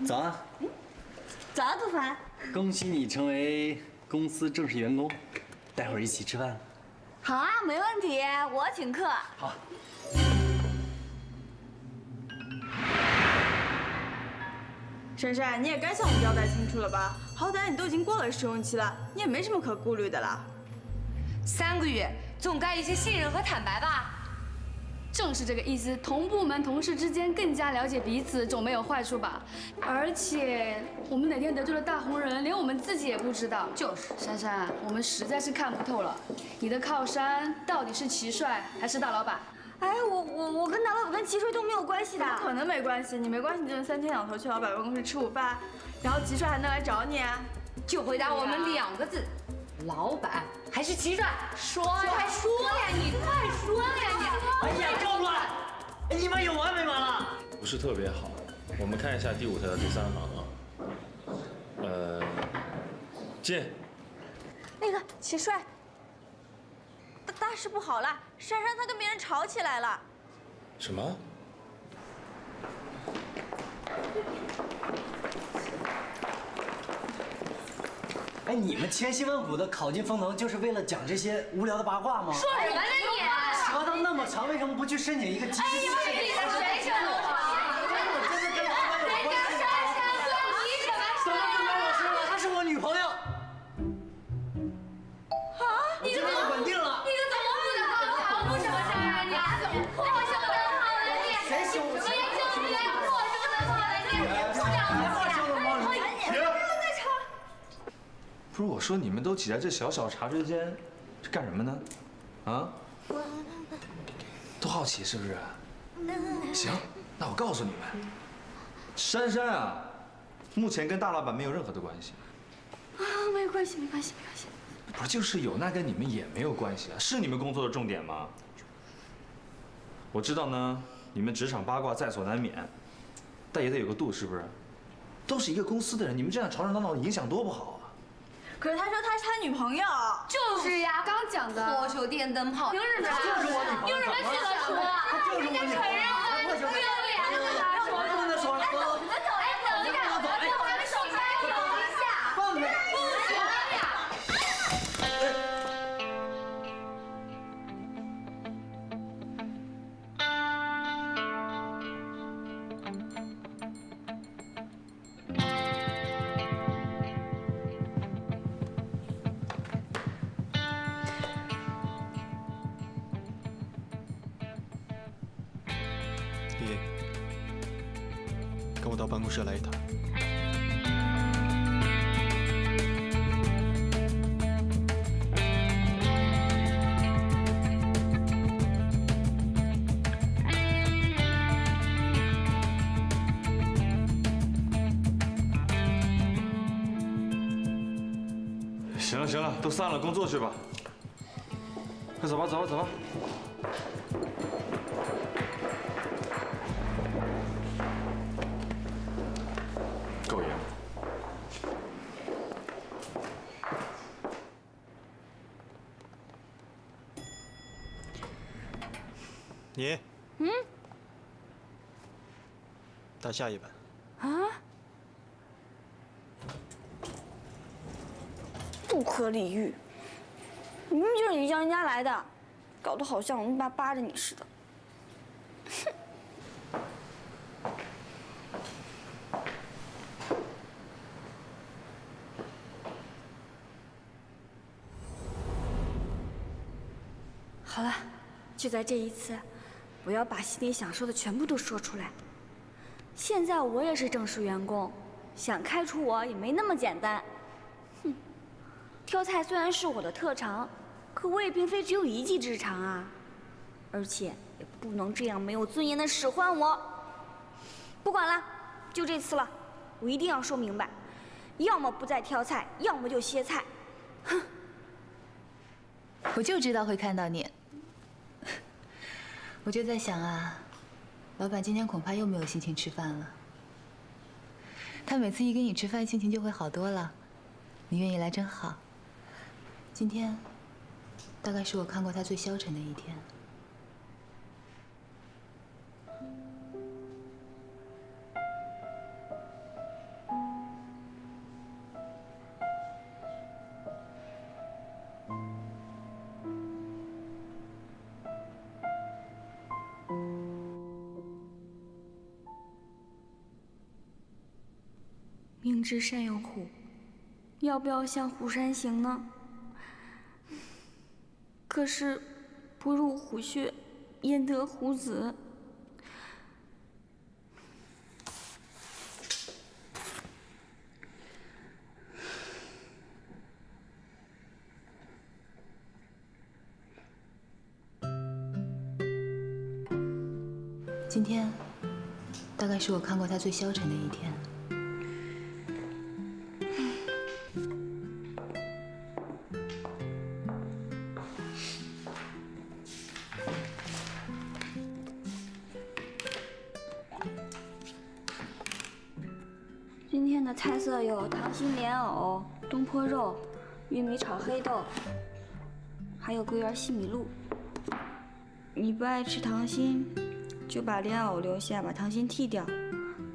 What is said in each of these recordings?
早安。早啊，杜凡。恭喜你成为公司正式员工，待会儿一起吃饭。好啊，没问题，我请客。好。珊珊，你也该向我们交代清楚了吧？好歹你都已经过了试用期了，你也没什么可顾虑的了。3个月，总该有些信任和坦白吧？正是这个意思，同部门同事之间更加了解彼此，总没有坏处吧？而且我们哪天得罪了大红人，连我们自己也不知道。就是，珊珊，我们实在是看不透了，你的靠山到底是齐帅还是大老板？哎，我跟大老板跟齐帅都没有关系的。可能没关系，你没关系，你就3天2头去老板办公室吃午饭，然后齐帅还能来找你啊？就回答我们2个字：老板还是齐帅？说呀，说呀，你快说呀你！哎呀，够了！你们有完没完了？不是特别好。我们看一下第5条的第3行啊。进。那个齐帅，大事不好了，珊珊她跟别人吵起来了。什么？哎，你们千辛万苦的考进丰能，就是为了讲这些无聊的八卦吗？说什么呢你？舌头那么长，为什么不去申请一个机器？你们谁说的话？人家珊珊关你什么事？怎么不关我事了？她是我女朋友。啊？你怎么稳定了？你怎么不能帮我扛住什么事儿啊你？我修得好了你，谁修？你修你来我修得好了你，不是我说，你们都挤在这小小茶水间，是干什么呢？啊？都好奇是不是？行，那我告诉你们，珊珊啊，目前跟大老板没有任何的关系。啊，没关系，没关系，没关系。不是，就是有，那跟你们也没有关系啊，是你们工作的重点吗？我知道呢，你们职场八卦在所难免，但也得有个度，是不是？都是一个公司的人，你们这样吵吵闹闹，影响多不好啊！可是他说他是他女朋友。就是呀，刚讲的火手电灯泡，凭什么？就是我女朋友。凭什么去了说啊？人家承认了，不要脸了，他说。不能说了。走，你们走，哎，等一下，我们手开，等一下，放开！不行呀。你跟我到办公室来一趟。行了行了，都散了，工作去吧。快走吧走吧走吧。够爷们。你，到下一班。啊？不可理喻！明明就是你叫人家来的，搞得好像我们爸扒着你似的。好了，就在这一次，我要把心里想说的全部都说出来。现在我也是正式员工，想开除我也没那么简单。哼，挑菜虽然是我的特长，可我也并非只有一技之长啊，而且也不能这样没有尊严的使唤我。不管了，就这次了，我一定要说明白，要么不再挑菜，要么就歇菜。哼！我就知道会看到你。我就在想啊，老板今天恐怕又没有心情吃饭了。他每次一跟你吃饭，心情就会好多了。你愿意来真好。今天，大概是我看过他最消沉的一天。明知山有虎，要不要向虎山行呢？可是，不入虎穴，焉得虎子？今天，大概是我看过他最消沉的一天。今天的菜色有糖心莲藕、东坡肉、玉米炒黑豆，还有桂圆西米露。你不爱吃糖心，就把莲藕留下，把糖心剔掉。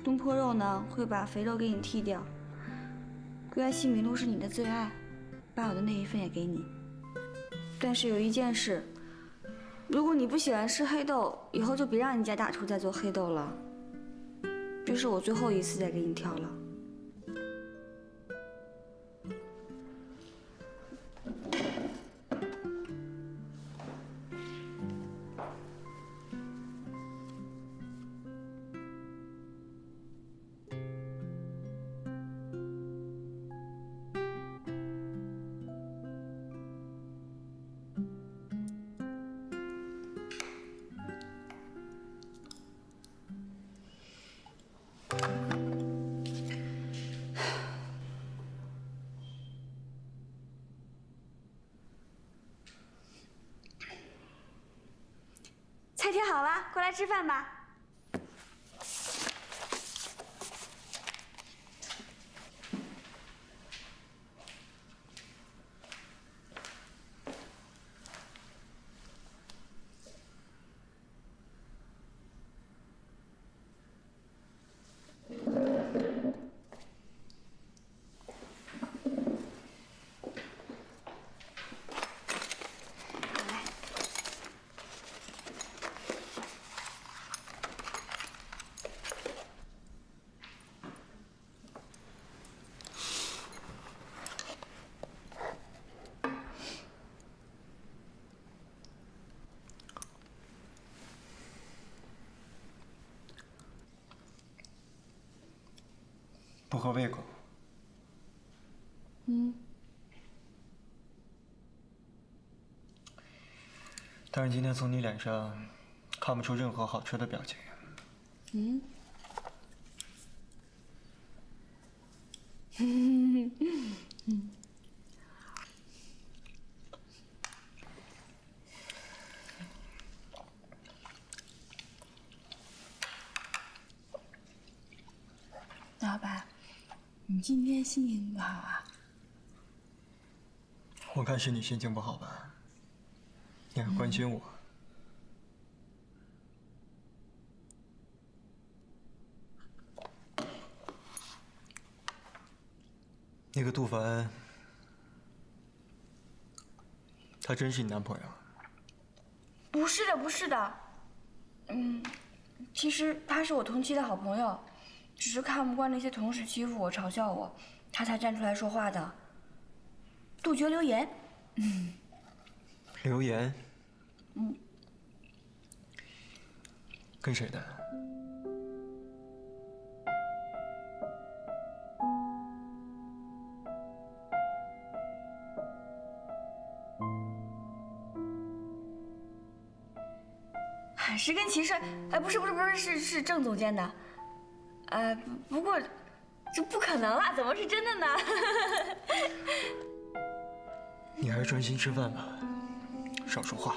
东坡肉呢，会把肥肉给你剔掉。桂圆西米露是你的最爱，把我的那一份也给你。但是有一件事，如果你不喜欢吃黑豆，以后就别让你家大厨再做黑豆了。这是我最后一次再给你挑了。菜贴好了，过来吃饭吧。不合胃口。但是今天从你脸上看不出任何好吃的表情。老板，你今天心情不好啊？我看是你心情不好吧？你还关心我？那个杜凡，他真是你男朋友？不是的，不是的。其实他是我同期的好朋友，只是看不惯那些同事欺负我、嘲笑我，他才站出来说话的。杜绝流言。流言？跟谁的？是跟齐帅，不是，是郑总监的。不过这不可能啦，怎么是真的呢？你还是专心吃饭吧，少说话。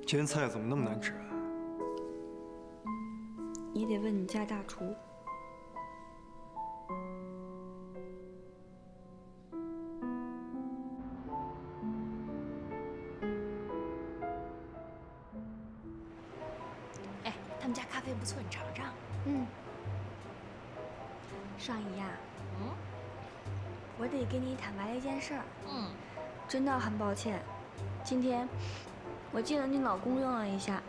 今天菜怎么那么难吃啊？你得问你家大厨。哎，他们家咖啡不错，你尝尝。尚怡呀，我得跟你坦白一件事儿。真的很抱歉，今天我借了你老公用了一下。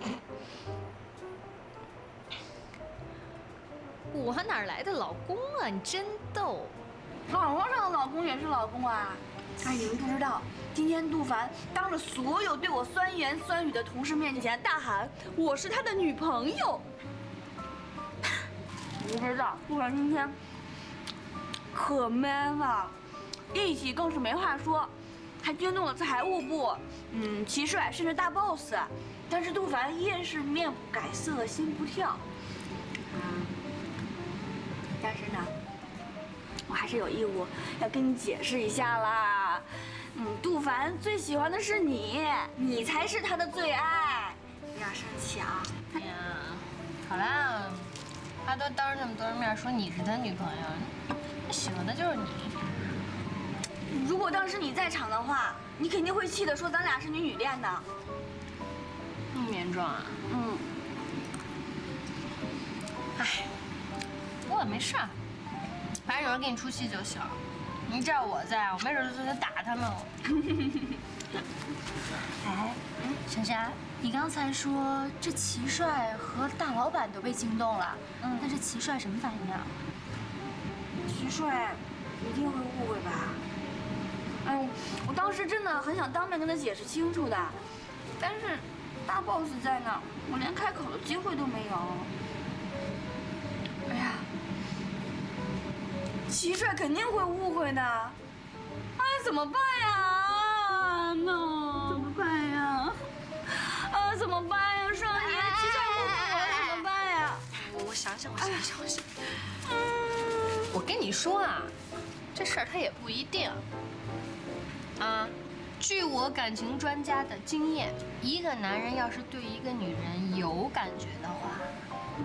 我哪来的老公啊？你真逗。网络上的老公也是老公啊！哎，你们不知道，今天杜凡当着所有对我酸言酸语的同事面前大喊我是他的女朋友。你不知道，杜凡今天可 man 了，一起更是没话说，还惊动了财务部、齐帅，甚至大 boss。但是杜凡依然是面不改色，心不跳。但是呢，我还是有义务要跟你解释一下啦。杜凡最喜欢的是你，你才是他的最爱，不要生气啊！哎呀，好啦，他都当着那么多人面说你是他女朋友，他喜欢的就是你。如果当时你在场的话，你肯定会气的说咱俩是女女恋的。那么严重啊？哎。不过也没事儿，反正有人给你出气就行。你只要我在，我没准就去打他们了。哎，珊珊，你刚才说这齐帅和大老板都被惊动了，那这齐帅什么反应啊？齐帅一定会误会吧？我当时真的很想当面跟他解释清楚的，但是大 boss 在那儿，我连开口的机会都没有。哎呀！齐帅肯定会误会的，哎，怎么办呀？怎么办呀？怎么办呀？尚怡，齐帅误会我了，怎么办呀？我想想。我跟你说啊，这事儿他也不一定。据我感情专家的经验，一个男人要是对一个女人有感觉的话，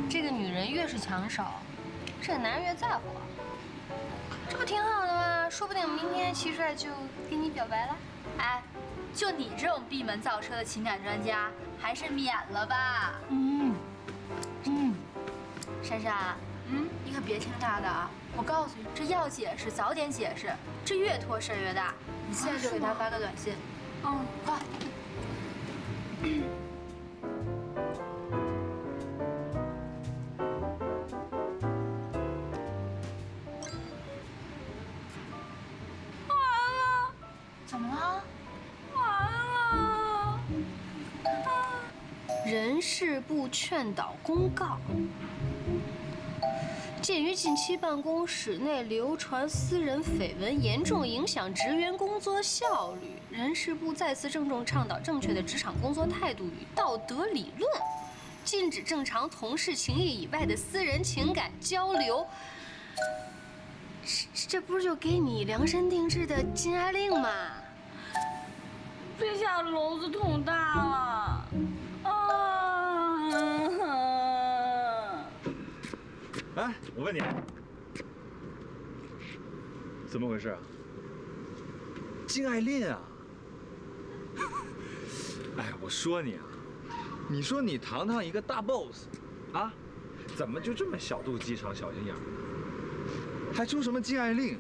这个女人越是抢手，这个男人越在乎。这不挺好的吗？说不定明天齐帅就跟你表白了。哎，就你这种闭门造车的情感专家，还是免了吧。珊珊，你可别听他的啊！我告诉你，这要解释早点解释，这越拖事儿越大。你现在就给他发个短信。快。怎么了？完了！人事部劝导公告：鉴于近期办公室内流传私人绯闻，严重影响职员工作效率，人事部再次郑重倡导正确的职场工作态度与道德理论，禁止正常同事情谊以外的私人情感交流。这不是就给你量身定制的禁爱令吗？这下篓子捅大了！哎，我问你，怎么回事啊？禁爱令啊！哎，我说你啊，你说你堂堂一个大 boss， 啊，怎么就这么小肚鸡肠、小心眼儿？还出什么禁爱令？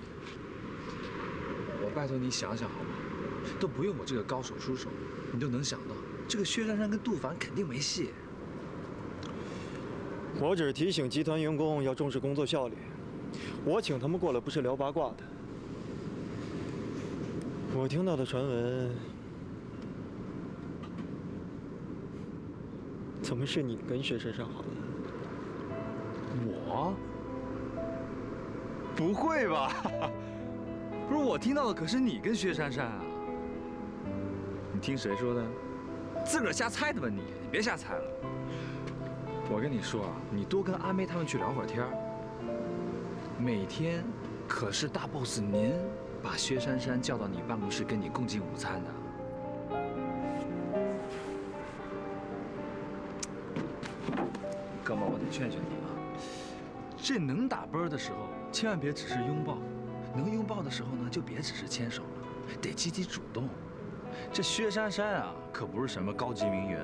我拜托你想想好不好？都不用我这个高手出手，你都能想到，这个薛珊珊跟杜凡肯定没戏。我只是提醒集团员工要重视工作效率。我请他们过来不是聊八卦的。我听到的传闻，怎么是你跟薛珊珊好了？我？不会吧？不是我听到的，可是你跟薛珊珊啊。你听谁说的？自个儿瞎猜的吧你？你别瞎猜了。我跟你说啊，你多跟阿妹他们去聊会儿天儿。每天可是大 boss 您把薛珊珊叫到你办公室跟你共进午餐的。哥们，我得劝劝你啊，这能打啵的时候，千万别只是拥抱；能拥抱的时候呢，就别只是牵手了，得积极主动。这薛珊珊啊，可不是什么高级名媛，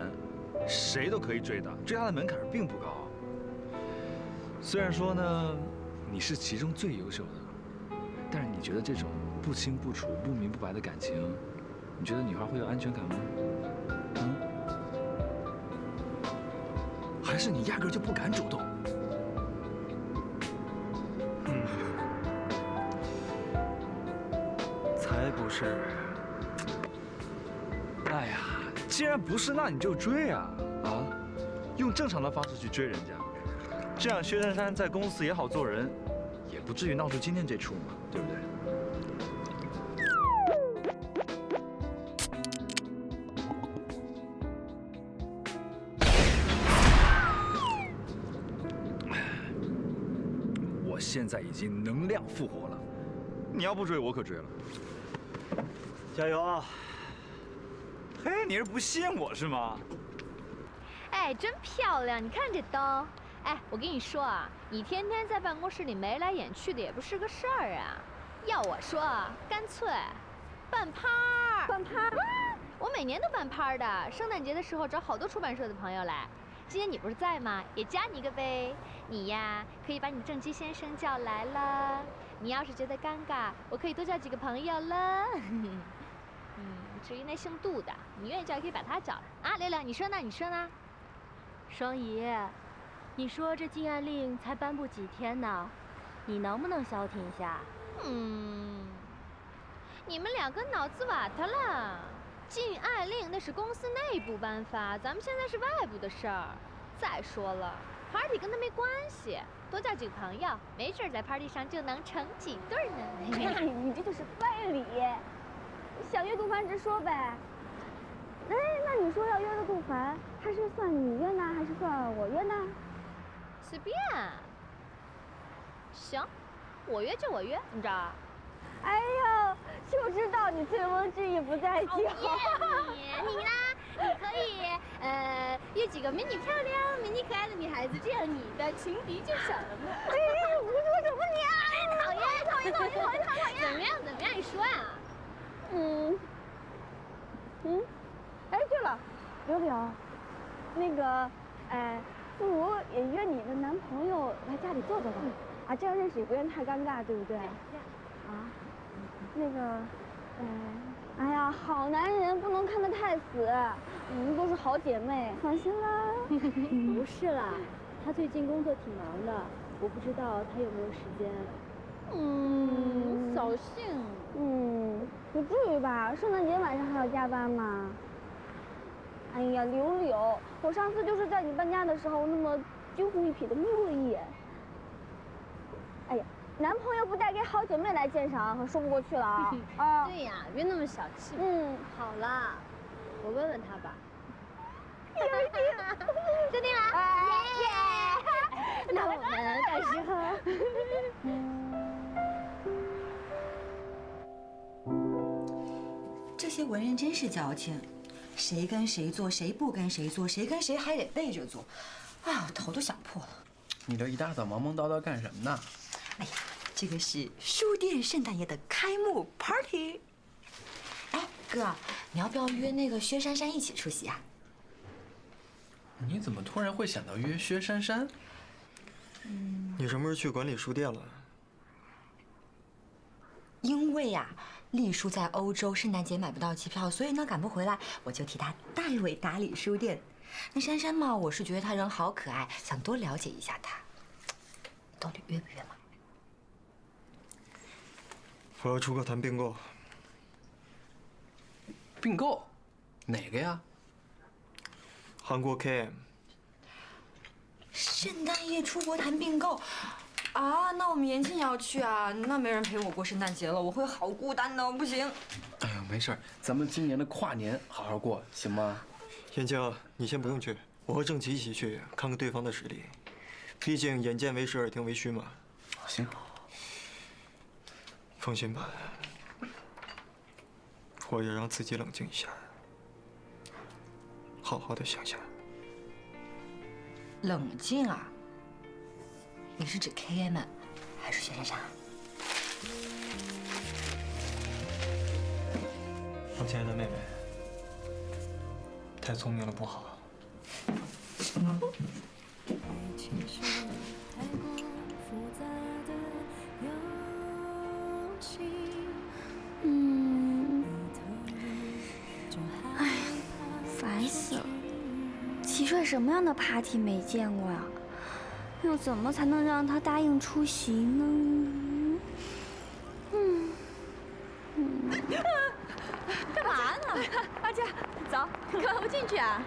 谁都可以追的，追她的门槛并不高。虽然说呢，你是其中最优秀的，但是你觉得这种不清不楚、不明不白的感情，你觉得女孩会有安全感吗？还是你压根就不敢主动？才不是。哎呀，既然不是，那你就追啊！用正常的方式去追人家，这样薛杉杉在公司也好做人，也不至于闹出今天这出嘛，对不对？我现在已经能量复活了，你要不追我可追了。加油啊！嘿，你是不信我是吗？哎，真漂亮！你看这灯。哎，我跟你说啊，你天天在办公室里眉来眼去的也不是个事儿啊。要我说啊，干脆办趴儿。办趴儿？我每年都办趴儿的。圣诞节的时候找好多出版社的朋友来。今天你不是在吗？也加你一个呗。你呀，可以把你正畸先生叫来了。你要是觉得尴尬，我可以多叫几个朋友了。至于那姓杜的，你愿意叫也可以把他叫来啊。六六，你说呢？你说呢？双姨，你说这禁爱令才颁布几天呢，你能不能消停一下？你们两个脑子瓦特了。禁爱令那是公司内部颁发，咱们现在是外部的事儿。再说了 ，party 跟他没关系，多叫几个朋友，没准在 party 上就能成几对呢。你这就是败礼。想约杜凡直说呗。哎，那你说要约的杜凡，他是算你约呢，还是算我约呢？随便。行，我约就我约，怎么着？哎呦，就知道你醉翁之意不在酒。你呢？你可以约几个美女漂亮、美女可爱的女孩子，这样你的情敌就少了嘛。哎，胡说什么你啊！讨厌！怎么样？你说呀？哎，对了，柳柳，那个，不如也约你的男朋友来家里坐坐吧，啊，这样认识也不愿太尴尬，对不对？啊，那个，哎呀，好男人不能看得太死，你们都是好姐妹，放心啦。不是啦，他最近工作挺忙的，我不知道他有没有时间。扫兴。不至于吧？圣诞节晚上还要加班吗？哎呀，柳柳，我上次就是在你搬家的时候，那么惊鸿一瞥的瞄了一眼。哎呀，男朋友不带给好姐妹来鉴赏，可说不过去了啊！啊，对呀，别那么小气。好啦，我问问他吧。决定了。耶！那我们到时候。这些文人真是矫情，谁跟谁做，谁不跟谁做，谁跟谁还得背着做，哎呀，头都想破了。你这一大早忙忙叨叨干什么呢？哎呀，这个是书店圣诞夜的开幕 party。哎，哥，你要不要约那个薛杉杉一起出席啊？你怎么突然会想到约薛杉杉？你什么时候去管理书店了？因为呀，丽叔在欧洲圣诞节买不到机票，所以呢赶不回来，我就替他代为打理书店。那珊珊嘛，我是觉得她人好可爱，想多了解一下她。到底约不约嘛？我要出国谈并购。并购？哪个呀？韩国 KM。圣诞夜出国谈并购。啊，那我们延庆也要去啊，那没人陪我过圣诞节了，我会好孤单的，不行。哎呦，没事儿，咱们今年的跨年好好过，行吗？燕青，你先不用去，我和郑琪一起去，看看对方的实力。毕竟眼见为实，耳听为虚嘛。行。放心吧，我也让自己冷静一下，好好的想想。冷静啊？你是指 KM 还是薛杉杉？我亲爱的妹妹，太聪明了不好。爱情是太过复杂的齐帅什么样的 party 没见过呀？要怎么才能让他答应出席呢？干嘛呢？阿佳，走，干嘛不进去啊？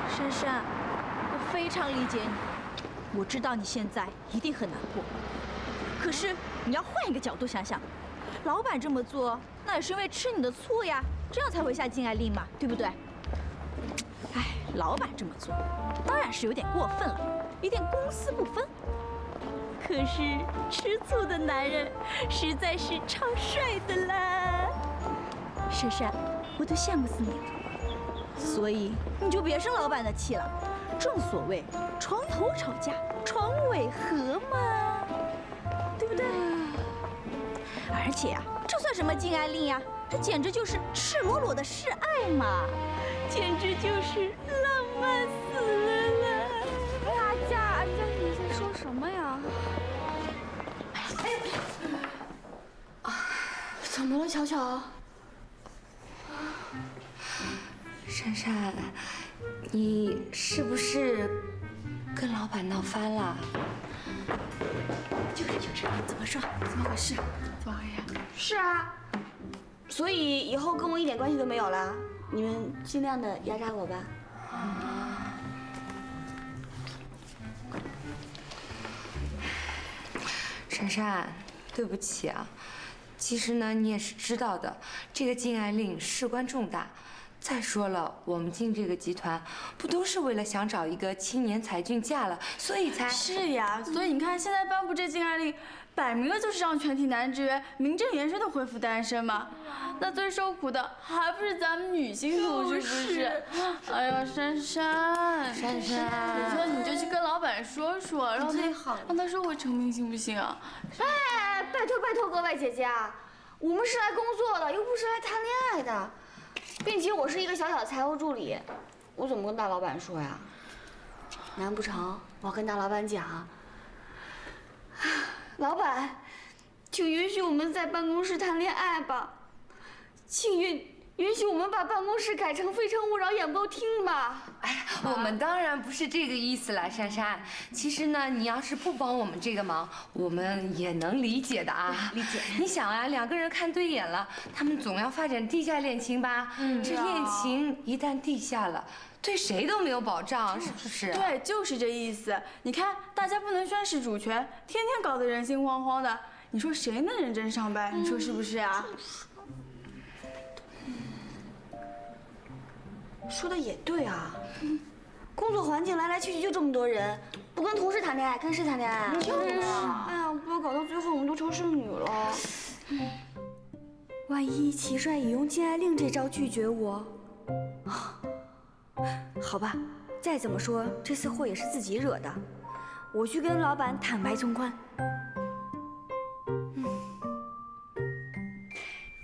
珊珊，我非常理解你，我知道你现在一定很难过。可是你要换一个角度想想，老板这么做，那也是因为吃你的醋呀，这样才会下禁爱令嘛，对不对？哎，老板这么做，当然是有点过分了，有点公私不分。可是吃醋的男人实在是超帅的啦，珊珊，我都羡慕死你了。所以你就别生老板的气了。正所谓床头吵架床尾和嘛，对不对？而且呀，这算什么禁爱令呀？这简直就是赤裸裸的示爱嘛，简直就是浪漫死了啦！阿佳，你在说什么呀？怎么了，巧巧？珊珊，你是不是跟老板闹翻了？就是，怎么说？怎么回事？怎么回事？是啊，所以以后跟我一点关系都没有了。你们尽量的压榨我吧。珊珊，对不起啊。其实呢，你也是知道的，这个禁爱令事关重大。再说了，我们进这个集团，不都是为了想找一个青年才俊嫁了，所以才……是呀，所以你看，现在颁布这禁爱令，摆明了就是让全体男职员名正言顺的恢复单身嘛。那最受苦的还不是咱们女性同事，不是？哎呀，珊珊，珊珊，我说你就去跟老板说说，让他收回成命，行不行啊？哎，拜托各位姐姐啊，我们是来工作的，又不是来谈恋爱的。并且我是一个小小的财务助理，我怎么跟大老板说呀？难不成我要跟大老板讲，老板，请允许我们在办公室谈恋爱吧，请允许我们把办公室改成《非诚勿扰》演播厅吧。哎呀，我们当然不是这个意思了，珊珊。其实呢，你要是不帮我们这个忙，我们也能理解的啊。理解。你想啊，两个人看对眼了，他们总要发展地下恋情吧？这恋情一旦地下了，对谁都没有保障，是不是？对，就是这意思。你看，大家不能宣示主权，天天搞得人心惶惶的，你说谁能认真上班？你说是不是啊？说的也对啊，工作环境来来去去就这么多人，不跟同事谈恋爱，跟谁谈恋爱啊？就是哎呀，不要搞到最后我们都成剩女了。万一齐帅也用禁爱令这招拒绝我，好吧，再怎么说这次祸也是自己惹的，我去跟老板坦白从宽。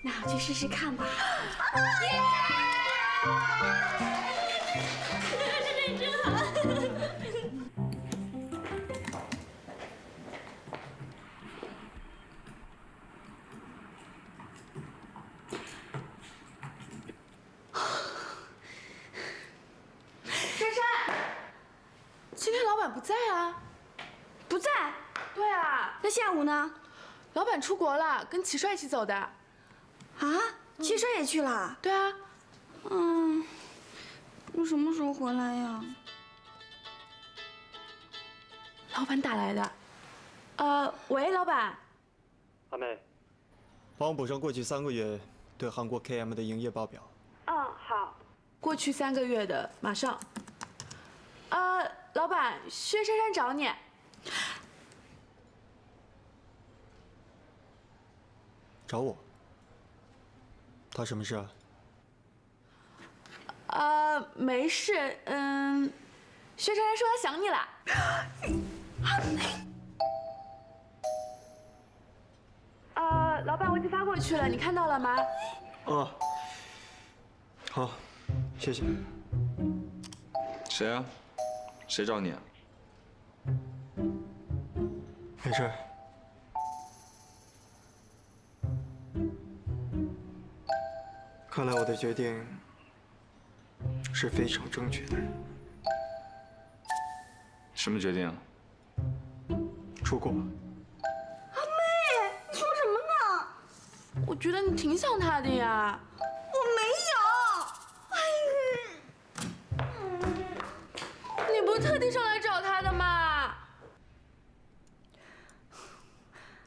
那我去试试看吧。珊珊，今天老板不在啊？不在？对啊。那下午呢？老板出国了，跟齐帅一起走的。啊？齐帅也去了？对啊。我什么时候回来呀？老板打来的。喂，老板。阿妹，帮我补上过去3个月对韩国 KM 的营业报表。好。过去3个月的，马上。老板，薛珊珊找你。找我？他什么事啊？没事，薛珊珊说她想你了。老板，我已经发过去了，你看到了吗？哦，好，谢谢。谁啊？谁找你啊？没事。看来我的决定是非常正确的人。什么决定？出国。阿妹，你说什么呢？我觉得你挺想他的呀。我没有。你不是特地上来找他的吗？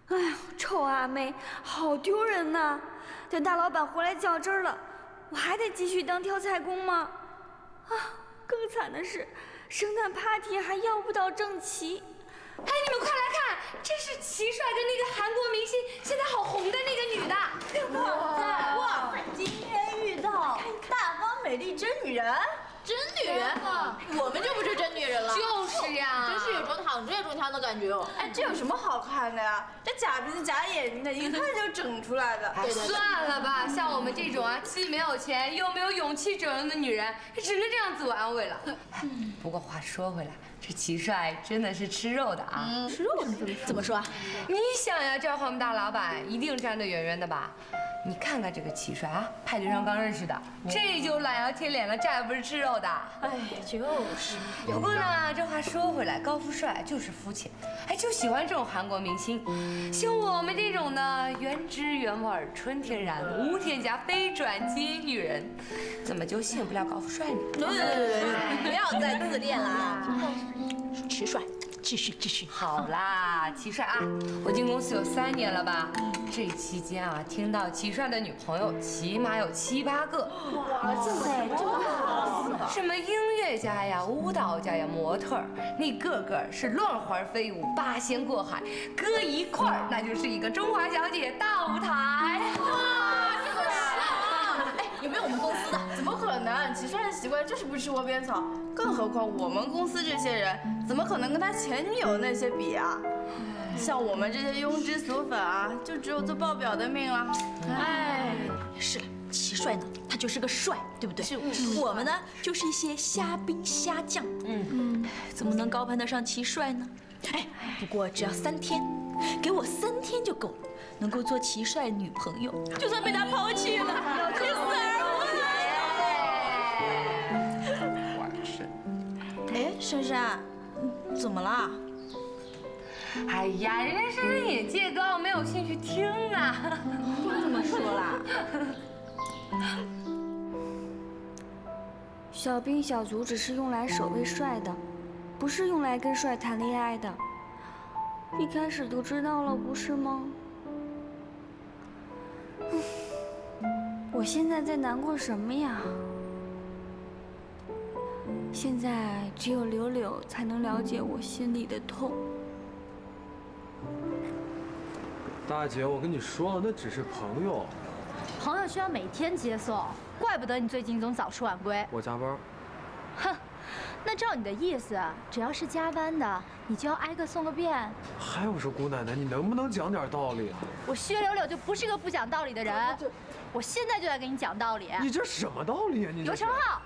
哎呦，臭阿妹，好丢人呐！等大老板回来较真了，我还得继续当挑菜工吗？啊，更惨的是，圣诞 party 还要不到郑琦。哎，你们快来看，这是齐帅跟那个韩国明星现在好红的那个女的。哇，今天遇到大方美丽真女人。真女人，我们就不是真女人了。就是呀，真是有种躺着也中枪的感觉哦。哎，这有什么好看的呀？这假鼻子假眼睛的，一看就整出来的。算了吧，像我们这种啊，既没有钱又没有勇气整容的女人，只能这样自我安慰了。不过话说回来，这齐帅真的是吃肉的啊。吃肉怎么说啊？你想呀，这我们大老板一定站得远远的吧？你看看这个齐帅啊，派对上刚认识的，这就懒腰贴脸了，这还不是吃肉的？哎，就是。不过呢，这话说回来，高富帅就是肤浅，哎，就喜欢这种韩国明星。像我们这种呢，原汁原味、纯天然、无添加、非转基因女人，怎么就吸引不了高富帅呢？不要再自恋了啊！齐帅。继续。好啦，齐帅啊，我进公司有3年了吧？这期间啊，听到齐帅的女朋友起码有7、8个。哇塞，真好！什么音乐家呀、舞蹈家呀、模特儿，那个个是乱花飞舞、八仙过海，搁一块儿那就是一个中华小姐大舞台。哇，可是啊！哎，有没有我们公司的？怎么可能？齐帅的习惯就是不吃窝边草，更何况我们公司这些人，怎么可能跟他前女友那些比啊？像我们这些庸脂俗粉啊，就只有做报表的命了。哎，是了，齐帅呢，他就是个帅，对不对？是。我们呢，就是一些虾兵虾将。怎么能高攀得上齐帅呢？哎，不过只要3天，给我3天就够了，能够做齐帅女朋友，就算被他抛弃了，要去死而无憾。哎，珊珊，怎么了？哎呀，人家珊珊眼界高，没有兴趣听啊。别这么说啦。小兵小卒只是用来守卫帅的，不是用来跟帅谈恋爱的。一开始都知道了，不是吗？我现在在难过什么呀？现在只有柳柳才能了解我心里的痛。大姐，我跟你说了，那只是朋友。朋友需要每天接送，怪不得你最近总早出晚归。我加班。哼，那照你的意思，只要是加班的，你就要挨个送个遍。还有说姑奶奶，你能不能讲点道理啊？我薛柳柳就不是个不讲道理的人，我现在就来给你讲道理。你这什么道理啊？你刘成浩，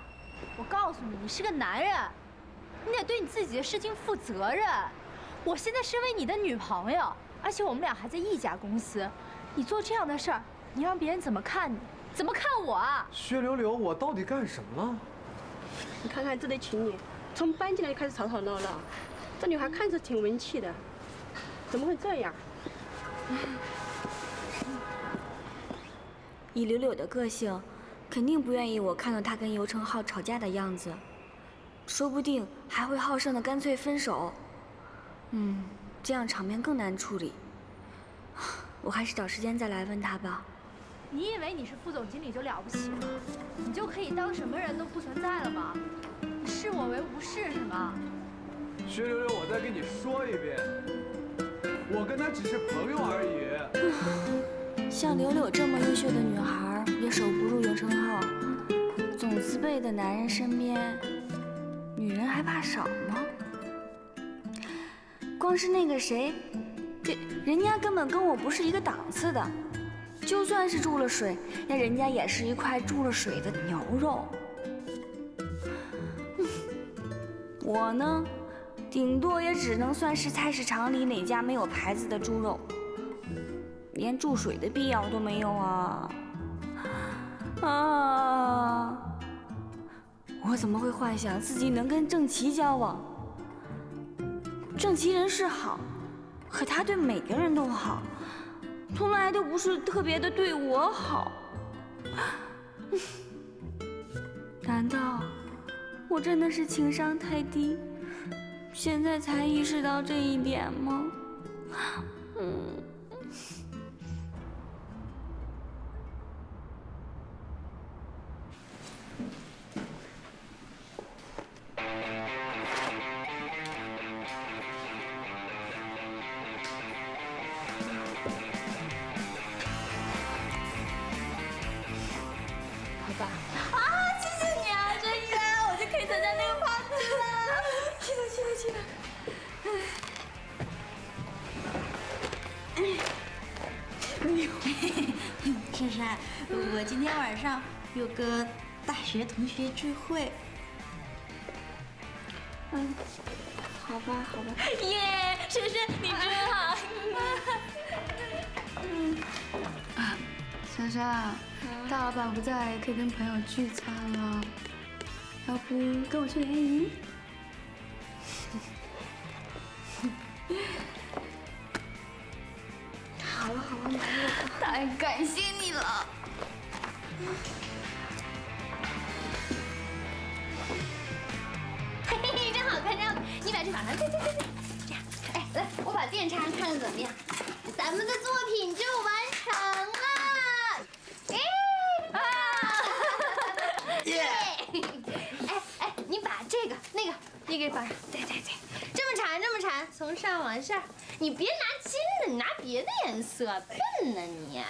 我告诉你，你是个男人，你得对你自己的事情负责任。我现在身为你的女朋友，而且我们俩还在一家公司，你做这样的事儿，你让别人怎么看你？怎么看我啊？薛柳柳，我到底干什么了？你看看这对情侣，从搬进来就开始吵吵闹闹，这女孩看着挺文气的，怎么会这样？以柳柳的个性，肯定不愿意我看到她跟尤成浩吵架的样子，说不定还会好胜的干脆分手。这样场面更难处理。我还是找时间再来问他吧。你以为你是副总经理就了不起了？你就可以当什么人都不存在了吗？你视我为无事是吗？薛柳柳，我再跟你说一遍，我跟他只是朋友而已。像柳柳这么优秀的女孩，也守不住尤成浩。总自卑的男人身边，女人还怕少吗？光是那个谁，人家根本跟我不是一个档次的。就算是注了水，那人家也是一块注了水的牛肉。我呢，顶多也只能算是菜市场里哪家没有牌子的猪肉，连注水的必要都没有啊！我怎么会幻想自己能跟郑琪交往？郑琪人是好，可他对每个人都好，从来都不是特别的对我好。难道我真的是情商太低，现在才意识到这一点吗？好吧。啊，谢谢你啊，真真，我就可以参加那个 party 了。去的。珊珊，我今天晚上有个大学同学聚会。好吧。耶，珊珊，你真好。珊珊，大老板不在，可以跟朋友聚餐了，要不跟我去联谊？好了，没了，太感谢你了。嘿嘿，真好看，真好看！你把这把对，这样，哎，来，我把电插上，看看怎么样？咱们的作品就完成了，耶！哎，你把这个、那个给绑上，对，这么缠，从上往下。你别拿金的，你拿别的颜色，笨呢你。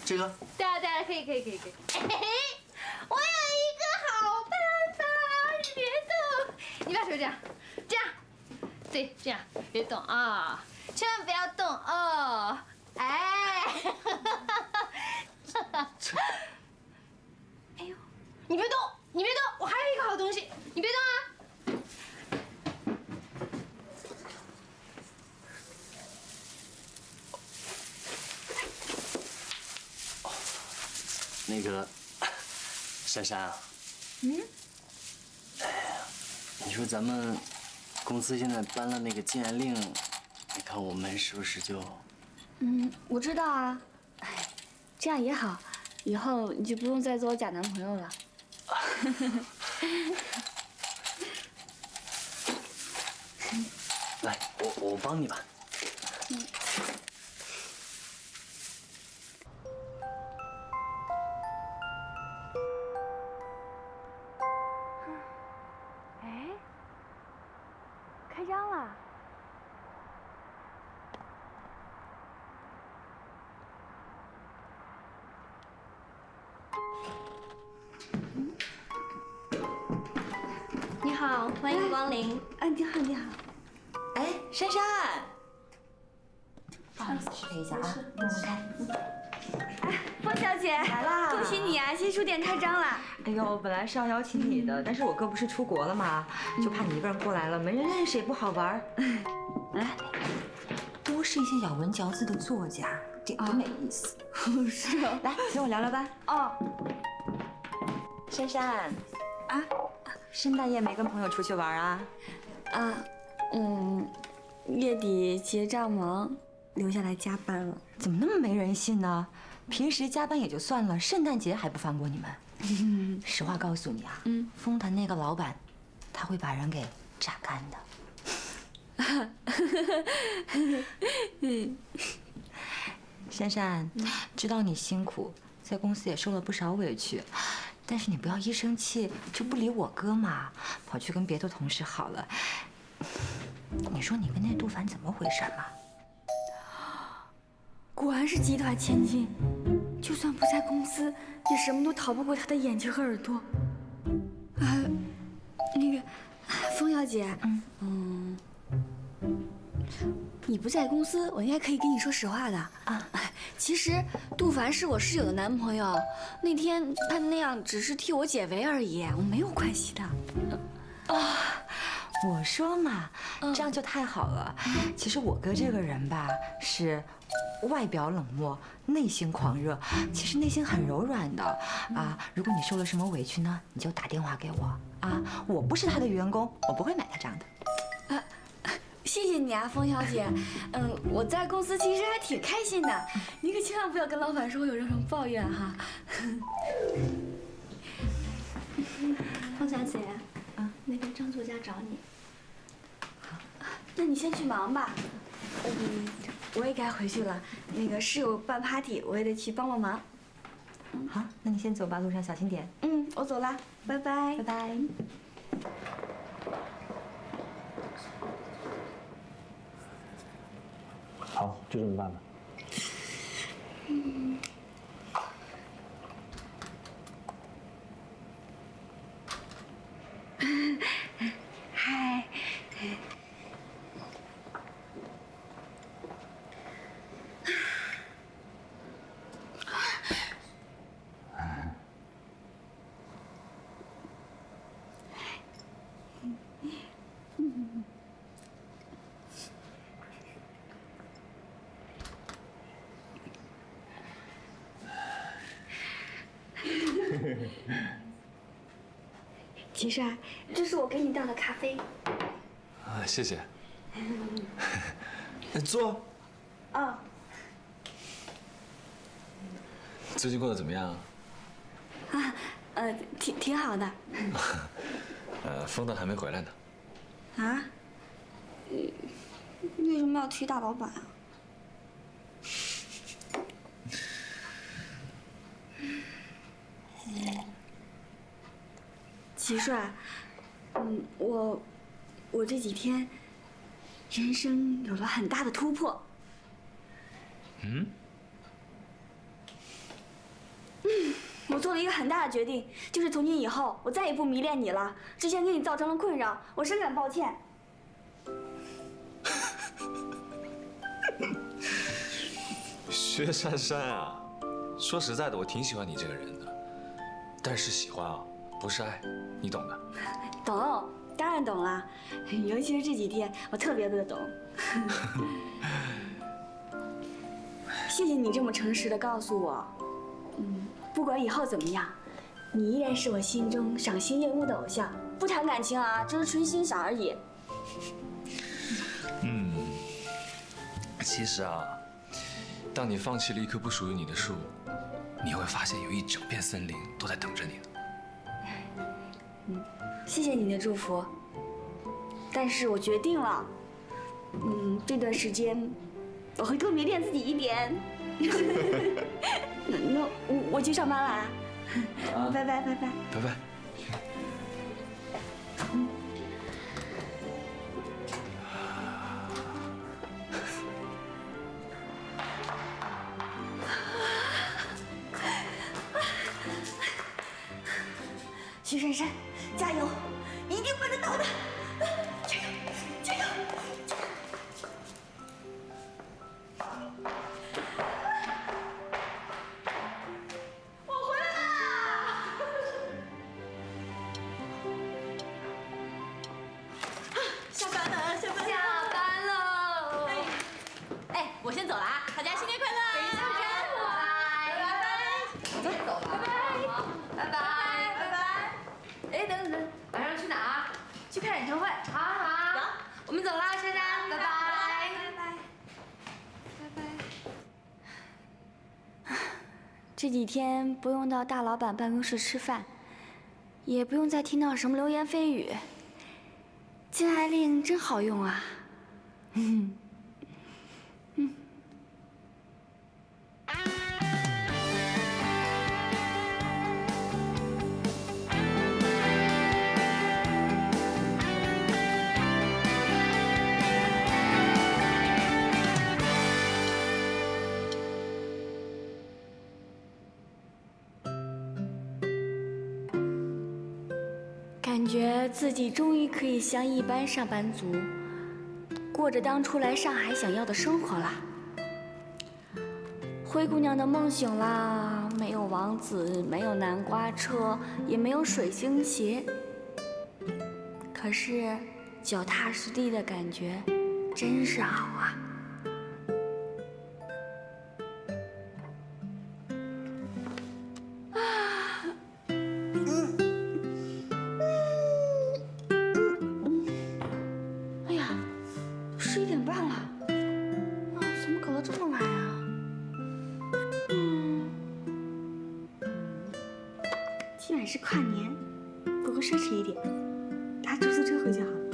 这个？对啊，可以。哎，我有一个好办法，你别动，你把手这样，对，这样，别动啊，千万不要动哦，哎，哎呦，你别动，我还有一个好东西，你别动啊。那个，珊珊啊，你说咱们公司现在颁了那个禁言令，你看我们是不是就……我知道啊。哎，这样也好，以后你就不用再做我假男朋友了。来，我帮你吧。开张了。你好，欢迎光临。你好。哎，珊珊，不好意思，失陪一下啊，慢慢开。方小姐来啦！恭喜你啊，新书店开张了。哎呦，本来是要邀请你的，但是我哥不是出国了吗？就怕你一个人过来了，没人认识也不好玩。来，都是一些咬文嚼字的作家，点都没意思。是啊。来，跟我聊聊吧。哦。珊珊，圣诞夜没跟朋友出去玩啊？月底结账忙，留下来加班了。怎么那么没人性呢？平时加班也就算了，圣诞节还不放过你们。实话告诉你啊，丰坛那个老板，他会把人给榨干的。珊珊，知道你辛苦，在公司也受了不少委屈，但是你不要一生气就不理我哥嘛，跑去跟别的同事好了。你说你跟那杜凡怎么回事嘛？果然是集团千金，就算不在公司，也什么都逃不过他的眼睛和耳朵。那个，风小姐，你不在公司，我应该可以跟你说实话的啊。其实杜凡是我室友的男朋友，那天他那样只是替我解围而已，我没有关系的。我说嘛，这样就太好了。其实我哥这个人吧，是外表冷漠，内心狂热，其实内心很柔软的啊。如果你受了什么委屈呢，你就打电话给我啊。我不是他的员工，我不会买他账的。谢谢你啊，风小姐。我在公司其实还挺开心的，你可千万不要跟老板说我有任何抱怨哈。风小姐，那个张作家找你。好，那你先去忙吧。我也该回去了。那个室友办 party， 我也得去帮忙。好，那你先走吧，路上小心点。我走啦，拜拜。拜拜。好，就这么办吧。嗨。齐帅，这是我给你倒的咖啡。啊，谢谢。坐。最近过得怎么样？挺好的。风倒还没回来呢。啊？为什么要提大老板啊？齐帅，我这几天人生有了很大的突破。我做了一个很大的决定，就是从今以后我再也不迷恋你了。之前给你造成了困扰，我深感抱歉。薛珊珊啊，说实在的，我挺喜欢你这个人的，但是喜欢啊，不是爱，你懂的。懂，当然懂了，尤其是这几天，我特别的懂。谢谢你这么诚实的告诉我，不管以后怎么样，你依然是我心中赏心悦目的偶像。不谈感情啊，只是纯欣赏而已。其实啊，当你放弃了一棵不属于你的树，你会发现有一整片森林都在等着你呢。谢谢你的祝福，但是我决定了，这段时间我会多迷恋自己一点。那我去上班了啊！拜拜拜拜拜拜。徐珊珊，加油，一定办得到的！加油，加油！我回来啦！下班了，下班了，下班了。哎，我先走了啊！大家新年快乐！等一下，拜拜，我先走了，拜拜，拜拜。哎，等，晚上去哪儿？去看演唱会。好，走，我们走啦，珊珊，拜拜，拜拜。这几天不用到大老板办公室吃饭，也不用再听到什么流言蜚语。禁爱令真好用啊！感觉自己终于可以像一般上班族，过着当初来上海想要的生活了。灰姑娘的梦醒啦，没有王子，没有南瓜车，也没有水星鞋。可是脚踏实地的感觉真是好啊！今晚是跨年，不过奢侈一点，搭出租车回就好了。